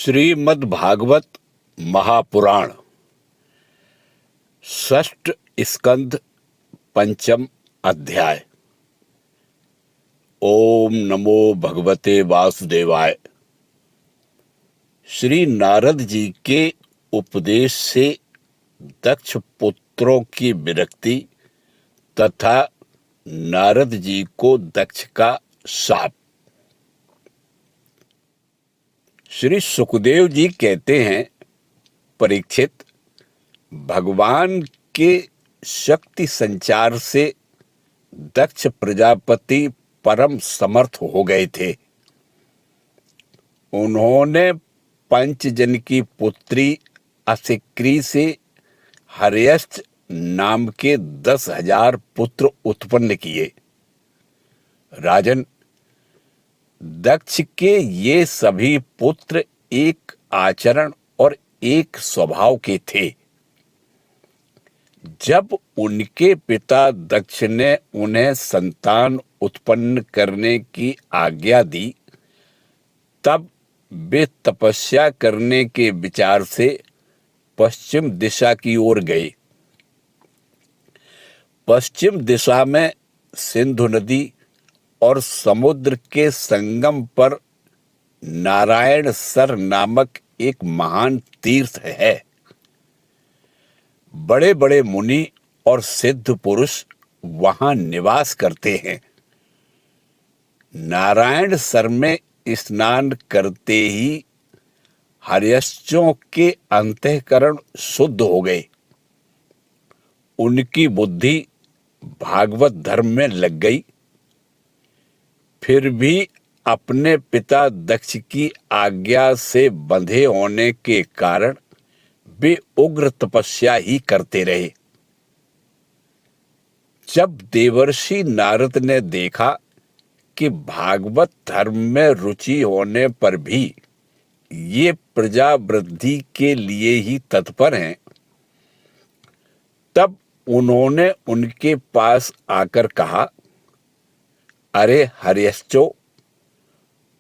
श्रीमद् भागवत महापुराण षष्ठ स्कंध पंचम अध्याय। ओम नमो भगवते वासुदेवाय। श्री नारद जी के उपदेश से दक्ष पुत्रों की विरक्ति तथा नारद जी को दक्ष का शाप। श्री सुखदेव जी कहते हैं, परीक्षित, भगवान के शक्ति संचार से दक्ष प्रजापति परम समर्थ हो गए थे। उन्होंने पंचजन की पुत्री असिक्री से हर्यश्च नाम के 10,000 पुत्र उत्पन्न किए। राजन, दक्ष के ये सभी पुत्र एक आचरण और एक स्वभाव के थे। जब उनके पिता दक्ष ने उन्हें संतान उत्पन्न करने की आज्ञा दी, तब वे तपस्या करने के विचार से पश्चिम दिशा की ओर गए। पश्चिम दिशा में सिंधु नदी और समुद्र के संगम पर नारायण सर नामक एक महान तीर्थ है। बड़े बड़े मुनि और सिद्ध पुरुष वहां निवास करते हैं। नारायण सर में स्नान करते ही हर्यश्चों के अंतःकरण शुद्ध हो गए। उनकी बुद्धि भागवत धर्म में लग गई। फिर भी अपने पिता दक्ष की आज्ञा से बंधे होने के कारण वे उग्र तपस्या ही करते रहे। जब देवर्षि नारद ने देखा कि भागवत धर्म में रुचि होने पर भी ये प्रजा वृद्धि के लिए ही तत्पर हैं, तब उन्होंने उनके पास आकर कहा, अरे हर्यश्चो,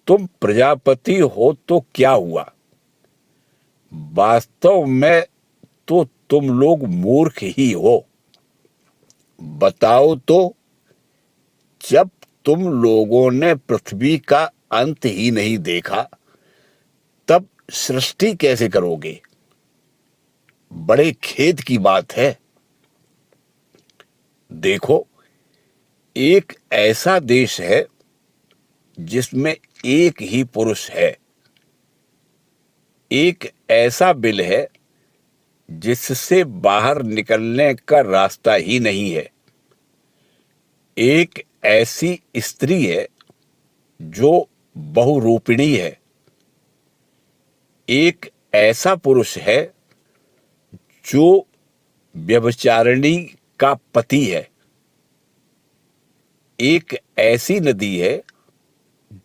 तुम प्रजापति हो तो क्या हुआ? वास्तव में तो तुम लोग मूर्ख ही हो। बताओ तो, जब तुम लोगों ने पृथ्वी का अंत ही नहीं देखा, तब सृष्टि कैसे करोगे? बड़े खेद की बात है। देखो, एक ऐसा देश है जिसमें एक ही पुरुष है। एक ऐसा बिल है जिससे बाहर निकलने का रास्ता ही नहीं है। एक ऐसी स्त्री है जो बहुरूपिणी है। एक ऐसा पुरुष है जो व्यभिचारिणी का पति है। एक ऐसी नदी है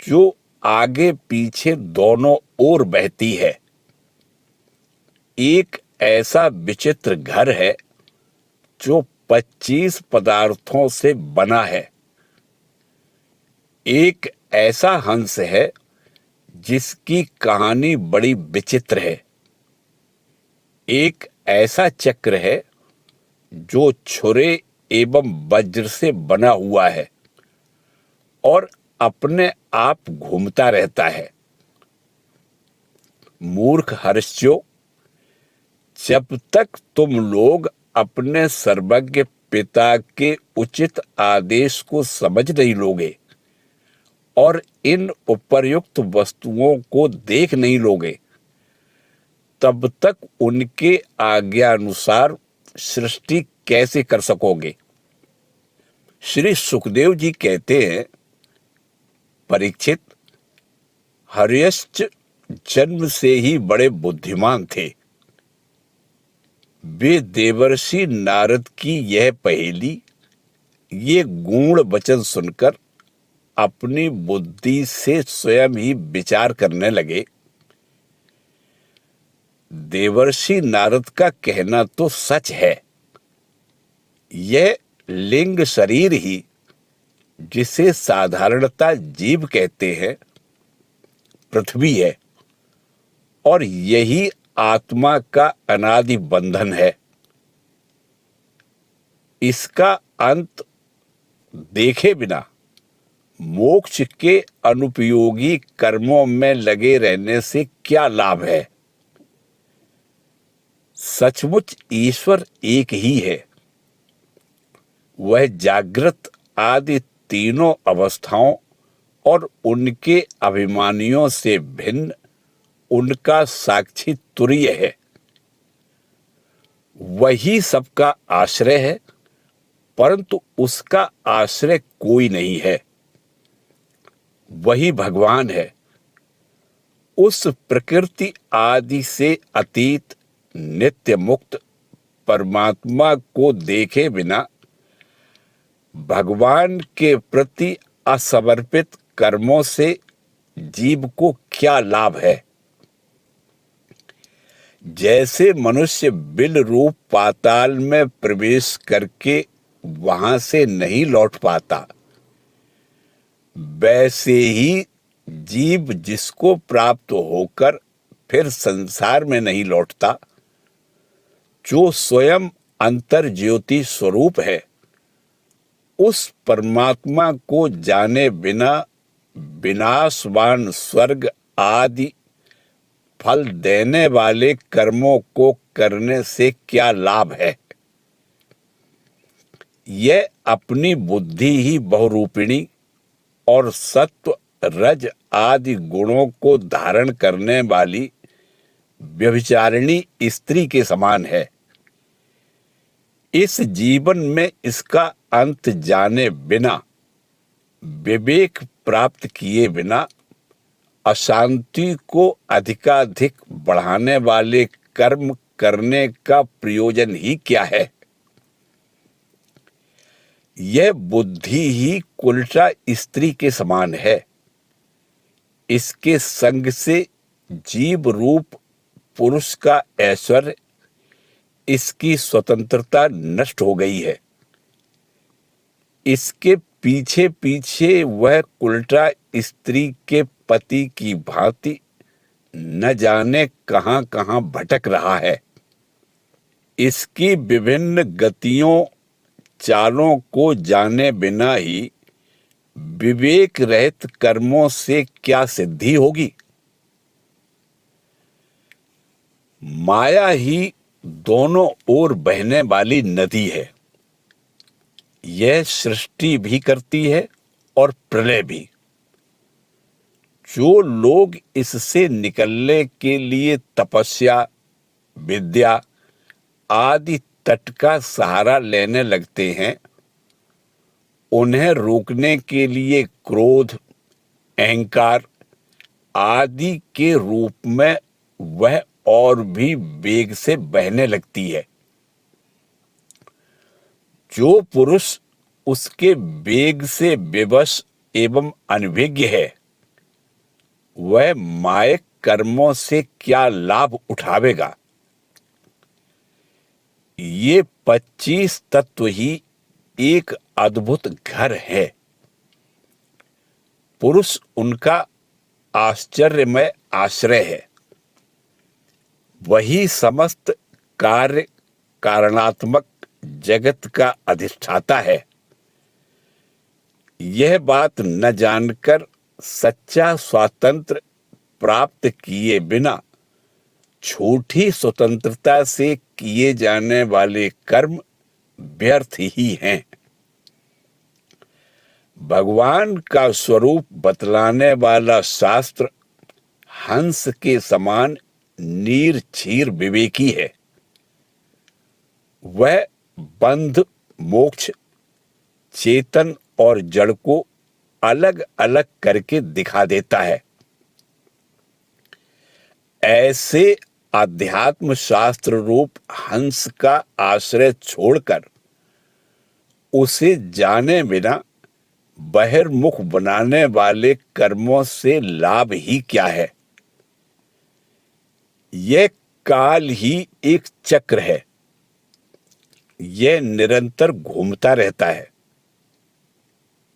जो आगे पीछे दोनों ओर बहती है। एक ऐसा विचित्र घर है जो 25 पदार्थों से बना है। एक ऐसा हंस है जिसकी कहानी बड़ी विचित्र है। एक ऐसा चक्र है जो छुरे एवं वज्र से बना हुआ है और अपने आप घूमता रहता है। मूर्ख हर्यश्चो, जब तक तुम लोग अपने सर्वज्ञ पिता के उचित आदेश को समझ नहीं लोगे और इन उपर्युक्त वस्तुओं को देख नहीं लोगे, तब तक उनके आज्ञानुसार सृष्टि कैसे कर सकोगे? श्री सुखदेव जी कहते हैं, परीक्षित, हर्यश्च जन्म से ही बड़े बुद्धिमान थे। वे देवर्षि नारद की यह पहेली, ये गूढ़ वचन सुनकर अपनी बुद्धि से स्वयं ही विचार करने लगे। देवर्षि नारद का कहना तो सच है। यह लिंग शरीर ही, जिसे साधारणता जीव कहते हैं, पृथ्वी है और यही आत्मा का अनादि बंधन है। इसका अंत देखे बिना मोक्ष के अनुपयोगी कर्मों में लगे रहने से क्या लाभ है? सचमुच ईश्वर एक ही है। वह जागृत आदि तीनों अवस्थाओं और उनके अभिमानियों से भिन्न उनका साक्षी तुरीय है। वही सबका आश्रय है, परंतु उसका आश्रय कोई नहीं है। वही भगवान है। उस प्रकृति आदि से अतीत नित्य मुक्त परमात्मा को देखे बिना भगवान के प्रति असमर्पित कर्मों से जीव को क्या लाभ है? जैसे मनुष्य बिल रूप पाताल में प्रवेश करके वहां से नहीं लौट पाता, वैसे ही जीव जिसको प्राप्त होकर फिर संसार में नहीं लौटता, जो स्वयं अंतर ज्योति स्वरूप है, उस परमात्मा को जाने बिना विनाशवान स्वर्ग आदि फल देने वाले कर्मों को करने से क्या लाभ है? यह अपनी बुद्धि ही बहुरूपिणी और सत्व रज आदि गुणों को धारण करने वाली व्यभिचारिणी स्त्री के समान है। इस जीवन में इसका अंत जाने बिना, विवेक प्राप्त किए बिना अशांति को अधिकाधिक बढ़ाने वाले कर्म करने का प्रयोजन ही क्या है? यह बुद्धि ही कुल्टा स्त्री के समान है। इसके संग से जीव रूप पुरुष का ऐश्वर्य, इसकी स्वतंत्रता नष्ट हो गई है। इसके पीछे पीछे वह उल्टा स्त्री के पति की भांति न जाने कहां कहां भटक रहा है। इसकी विभिन्न गतियों चालों को जाने बिना ही विवेक रहित कर्मों से क्या सिद्धि होगी? माया ही दोनों ओर बहने वाली नदी है। यह सृष्टि भी करती है और प्रलय भी। जो लोग इससे निकलने के लिए तपस्या, विद्या आदि तट का सहारा लेने लगते हैं, उन्हें रोकने के लिए क्रोध, अहंकार आदि के रूप में वह और भी वेग से बहने लगती है। जो पुरुष उसके वेग से विवश एवं अनभिज्ञ है, वह मायक कर्मों से क्या लाभ उठावेगा? ये 25 तत्व ही एक अद्भुत घर है। पुरुष उनका आश्चर्यमय आश्रय है। वही समस्त कार्य कारणात्मक जगत का अधिष्ठाता है। यह बात न जानकर सच्चा स्वातंत्र प्राप्त किए बिना छोटी स्वतंत्रता से किए जाने वाले कर्म व्यर्थ ही हैं। भगवान का स्वरूप बतलाने वाला शास्त्र हंस के समान नीरक्षीर विवेकी है। वह बंध, मोक्ष, चेतन और जड़ को अलग अलग करके दिखा देता है। ऐसे अध्यात्म शास्त्र रूप हंस का आश्रय छोड़कर उसे जाने बिना बहिर्मुख बनाने वाले कर्मों से लाभ ही क्या है? यह काल ही एक चक्र है। यह निरंतर घूमता रहता है।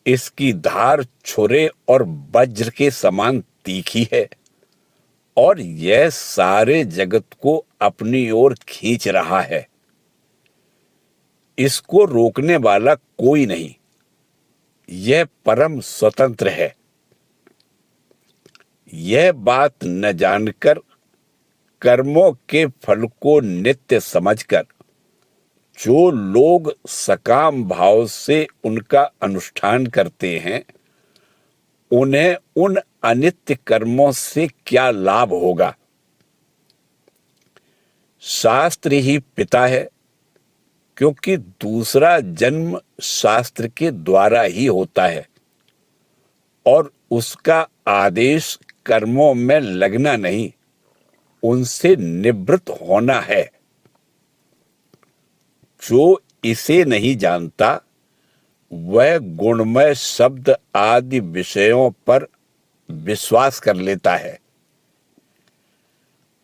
इसकी धार छुरे और वज्र के समान तीखी है और यह सारे जगत को अपनी ओर खींच रहा है। इसको रोकने वाला कोई नहीं। यह परम स्वतंत्र है। यह बात न जानकर, कर्मों के फल को नित्य समझकर जो लोग सकाम भाव से उनका अनुष्ठान करते हैं, उन्हें उन अनित्य कर्मों से क्या लाभ होगा। शास्त्र ही पिता है, क्योंकि दूसरा जन्म शास्त्र के द्वारा ही होता है और उसका आदेश कर्मों में लगना नहीं, उनसे निवृत्त होना है। जो इसे नहीं जानता वह गुणमय शब्द आदि विषयों पर विश्वास कर लेता है।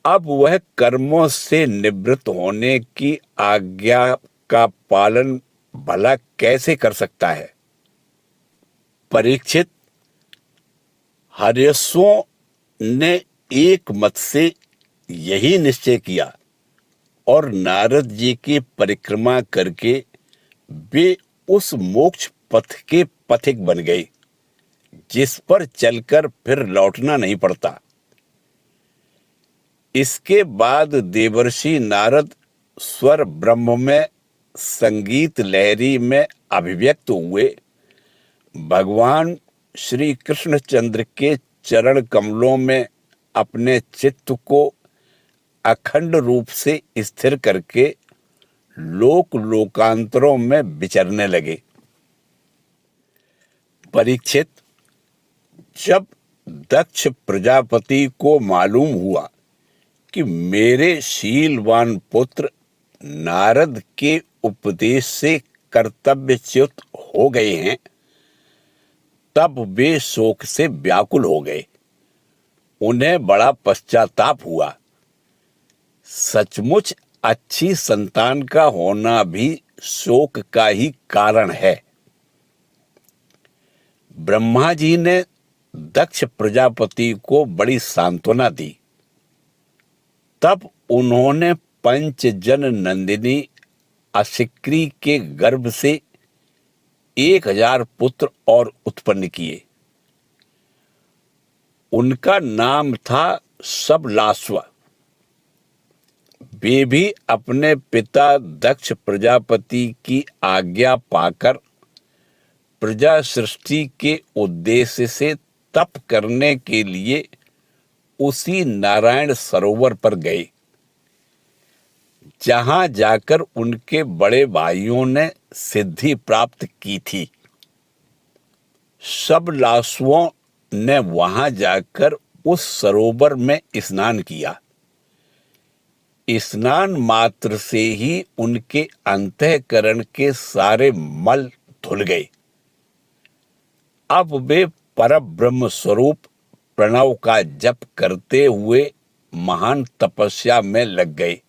अब वह कर्मों से निवृत्त होने की आज्ञा का पालन भला कैसे कर सकता है। परीक्षित, हर्यश्वों ने एक मत से यही निश्चय किया और नारद जी की परिक्रमा करके वे उस मोक्ष पथ के पथिक बन गए, जिस पर चलकर फिर लौटना नहीं पड़ता। इसके बाद देवर्षि नारद स्वर ब्रह्म में संगीत लहरी में अभिव्यक्त हुए भगवान श्री कृष्णचंद्र के चरण कमलों में अपने चित्त को अखंड रूप से स्थिर करके लोक लोकांतरों में विचरने लगे। परीक्षित, जब दक्ष प्रजापति को मालूम हुआ कि मेरे शीलवान पुत्र नारद के उपदेश से कर्तव्यच्युत हो गए हैं, तब वे शोक से व्याकुल हो गए। उन्हें बड़ा पश्चाताप हुआ। सचमुच अच्छी संतान का होना भी शोक का ही कारण है। ब्रह्मा जी ने दक्ष प्रजापति को बड़ी सांत्वना दी। तब उन्होंने पंचजन नंदिनी असिक्री के गर्भ से 1000 पुत्र और उत्पन्न किए। उनका नाम था सबलाश्व। वे भी अपने पिता दक्ष प्रजापति की आज्ञा पाकर प्रजा सृष्टि के उद्देश्य से तप करने के लिए उसी नारायण सरोवर पर गए, जहां जाकर उनके बड़े भाइयों ने सिद्धि प्राप्त की थी। सबलाश्वों ने वहां जाकर उस सरोवर में स्नान किया। स्नान मात्र से ही उनके अंतःकरण के सारे मल धुल गए। अब वे परब्रह्म स्वरूप प्रणव का जप करते हुए महान तपस्या में लग गए।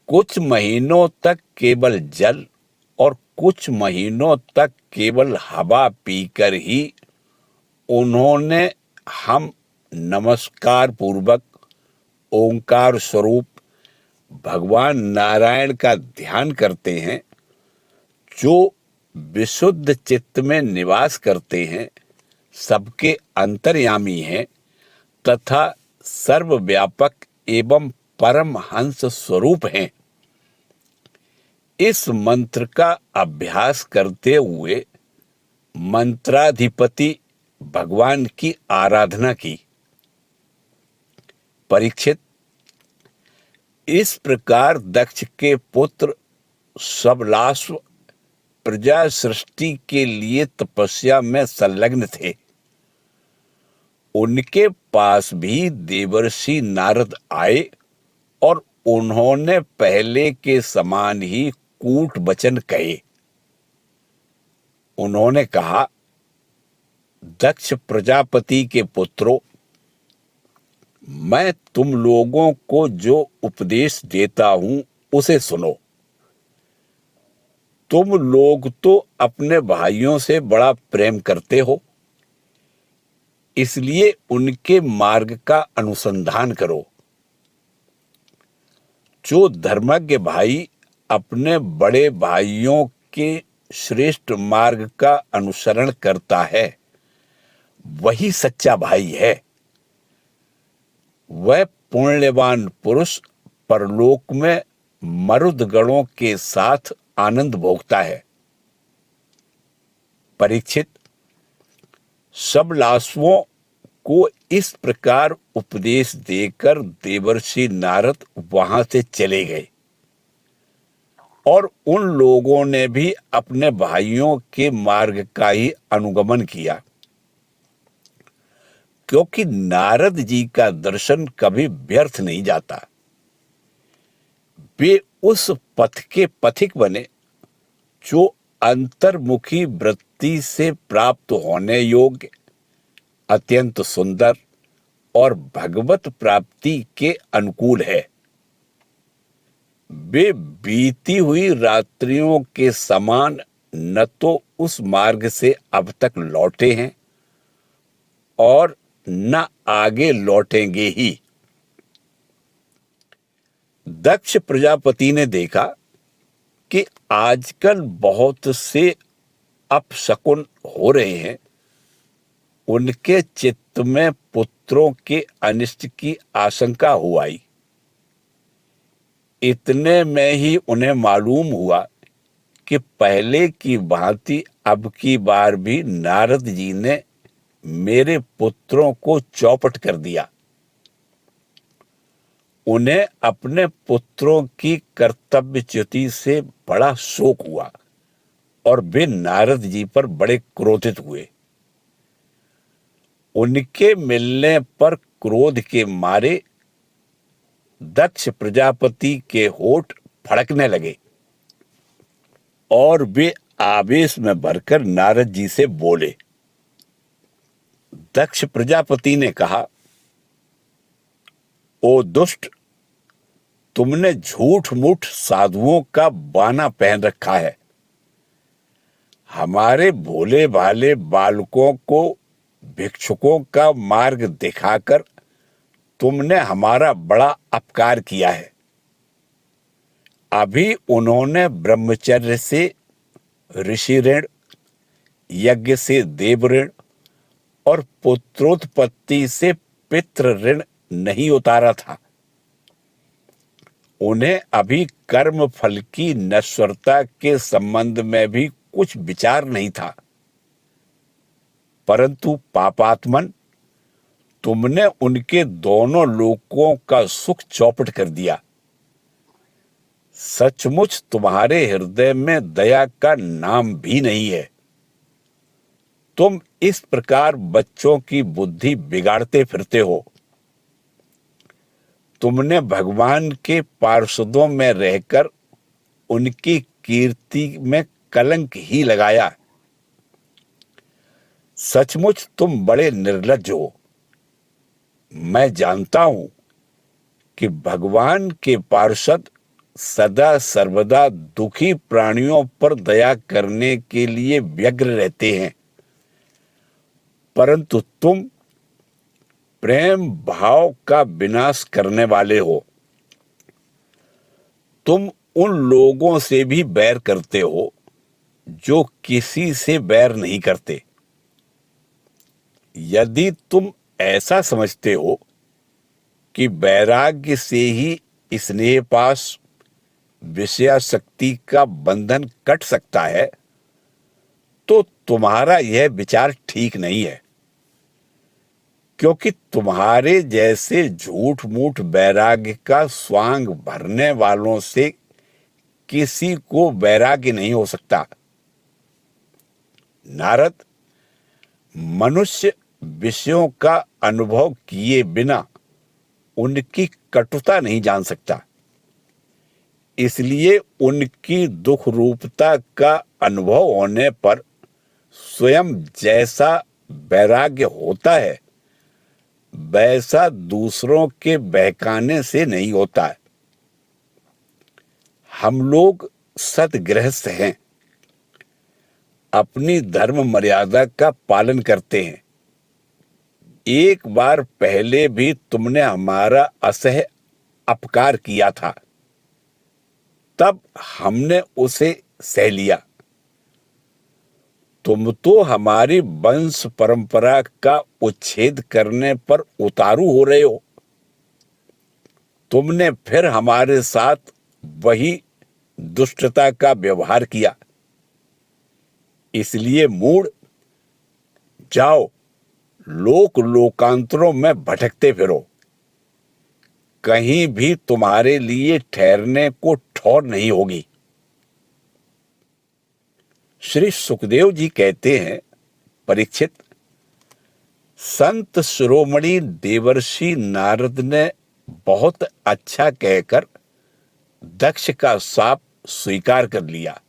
कुछ महीनों तक केवल जल और कुछ महीनों तक केवल हवा पीकर ही उन्होंने हम नमस्कार पूर्वक ओंकार स्वरूप भगवान नारायण का ध्यान करते हैं, जो विशुद्ध चित्त में निवास करते हैं, सबके अंतर्यामी हैं तथा सर्वव्यापक एवं परम हंस स्वरूप हैं। इस मंत्र का अभ्यास करते हुए मंत्राधिपति भगवान की आराधना की। परीक्षित, इस प्रकार दक्ष के पुत्र सबलाश्व प्रजा सृष्टि के लिए तपस्या में संलग्न थे। उनके पास भी देवर्षि नारद आए और उन्होंने पहले के समान ही कूट वचन कहे। उन्होंने कहा, दक्ष प्रजापति के पुत्रों, मैं तुम लोगों को जो उपदेश देता हूं उसे सुनो। तुम लोग तो अपने भाइयों से बड़ा प्रेम करते हो, इसलिए उनके मार्ग का अनुसंधान करो। जो धर्मज्ञ भाई अपने बड़े भाइयों के श्रेष्ठ मार्ग का अनुसरण करता है, वही सच्चा भाई है। वह पुण्यवान पुरुष परलोक में मरुद गणों के साथ आनंद भोगता है। परीक्षित, सब लाशुओं को इस प्रकार उपदेश देकर देवर्षि नारद वहां से चले गए और उन लोगों ने भी अपने भाइयों के मार्ग का ही अनुगमन किया, क्योंकि नारद जी का दर्शन कभी व्यर्थ नहीं जाता। वे उस पथ के पथिक बने जो अंतर्मुखी वृत्ति से प्राप्त होने योग्य, अत्यंत सुंदर और भगवत प्राप्ति के अनुकूल है। वे बीती हुई रात्रियों के समान न तो उस मार्ग से अब तक लौटे हैं और न आगे लौटेंगे ही। दक्ष प्रजापति ने देखा कि आजकल बहुत से अपशकुन हो रहे हैं। उनके चित्त में पुत्रों के अनिष्ट की आशंका हो आई। इतने में ही उन्हें मालूम हुआ कि पहले की भांति अब की बार भी नारद जी ने मेरे पुत्रों को चौपट कर दिया। उन्हें अपने पुत्रों की कर्तव्यच्युति से बड़ा शोक हुआ और वे नारद जी पर बड़े क्रोधित हुए। उनके मिलने पर क्रोध के मारे दक्ष प्रजापति के होठ फड़कने लगे और वे आवेश में भरकर नारद जी से बोले। दक्ष प्रजापति ने कहा, ओ दुष्ट, तुमने झूठ मूठ साधुओं का बाना पहन रखा है। हमारे भोले भाले बालकों को भिक्षुकों का मार्ग दिखाकर तुमने हमारा बड़ा अपकार किया है। अभी उन्होंने ब्रह्मचर्य से ऋषि ऋण, यज्ञ से देव ऋण और पुत्रोत्पत्ति से पितृ ऋण नहीं उतारा था। उन्हें अभी कर्म फल की नश्वरता के संबंध में भी कुछ विचार नहीं था, परंतु पापात्मन, तुमने उनके दोनों लोकों का सुख चौपट कर दिया। सचमुच तुम्हारे हृदय में दया का नाम भी नहीं है। तुम इस प्रकार बच्चों की बुद्धि बिगाड़ते फिरते हो। तुमने भगवान के पार्षदों में रहकर उनकी कीर्ति में कलंक ही लगाया। सचमुच तुम बड़े निर्लज्ज हो। मैं जानता हूं कि भगवान के पार्षद सदा सर्वदा दुखी प्राणियों पर दया करने के लिए व्यग्र रहते हैं, परंतु तुम प्रेम भाव का विनाश करने वाले हो। तुम उन लोगों से भी बैर करते हो जो किसी से बैर नहीं करते। यदि तुम ऐसा समझते हो कि वैराग्य से ही स्नेह पास विषयासक्ति का बंधन कट सकता है, तो तुम्हारा यह विचार ठीक नहीं है, क्योंकि तुम्हारे जैसे झूठ मूठ वैराग्य का स्वांग भरने वालों से किसी को वैराग्य नहीं हो सकता। नारद, मनुष्य विषयों का अनुभव किए बिना उनकी कटुता नहीं जान सकता। इसलिए उनकी दुख रूपता का अनुभव होने पर स्वयं जैसा वैराग्य होता है, वैसा दूसरों के बहकाने से नहीं होता है। हम लोग सतगृहस्थ हैं, अपनी धर्म मर्यादा का पालन करते हैं। एक बार पहले भी तुमने हमारा असह्य अपकार किया था, तब हमने उसे सह लिया। तुम तो हमारी वंश परंपरा का उच्छेद करने पर उतारू हो रहे हो। तुमने फिर हमारे साथ वही दुष्टता का व्यवहार किया। इसलिए मूढ़, जाओ, लोक लोकांतरों में भटकते फिरो। कहीं भी तुम्हारे लिए ठहरने को ठौर नहीं होगी। श्री सुखदेव जी कहते हैं, परीक्षित, संत शिरोमणि देवर्षि नारद ने बहुत अच्छा कहकर दक्ष का शाप स्वीकार कर लिया।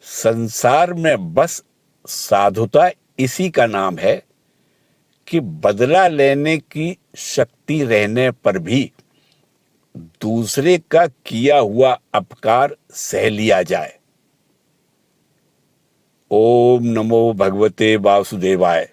संसार में बस साधुता इसी का नाम है कि बदला लेने की शक्ति रहने पर भी दूसरे का किया हुआ अपकार सह लिया जाए। ओम नमो भगवते वासुदेवाय।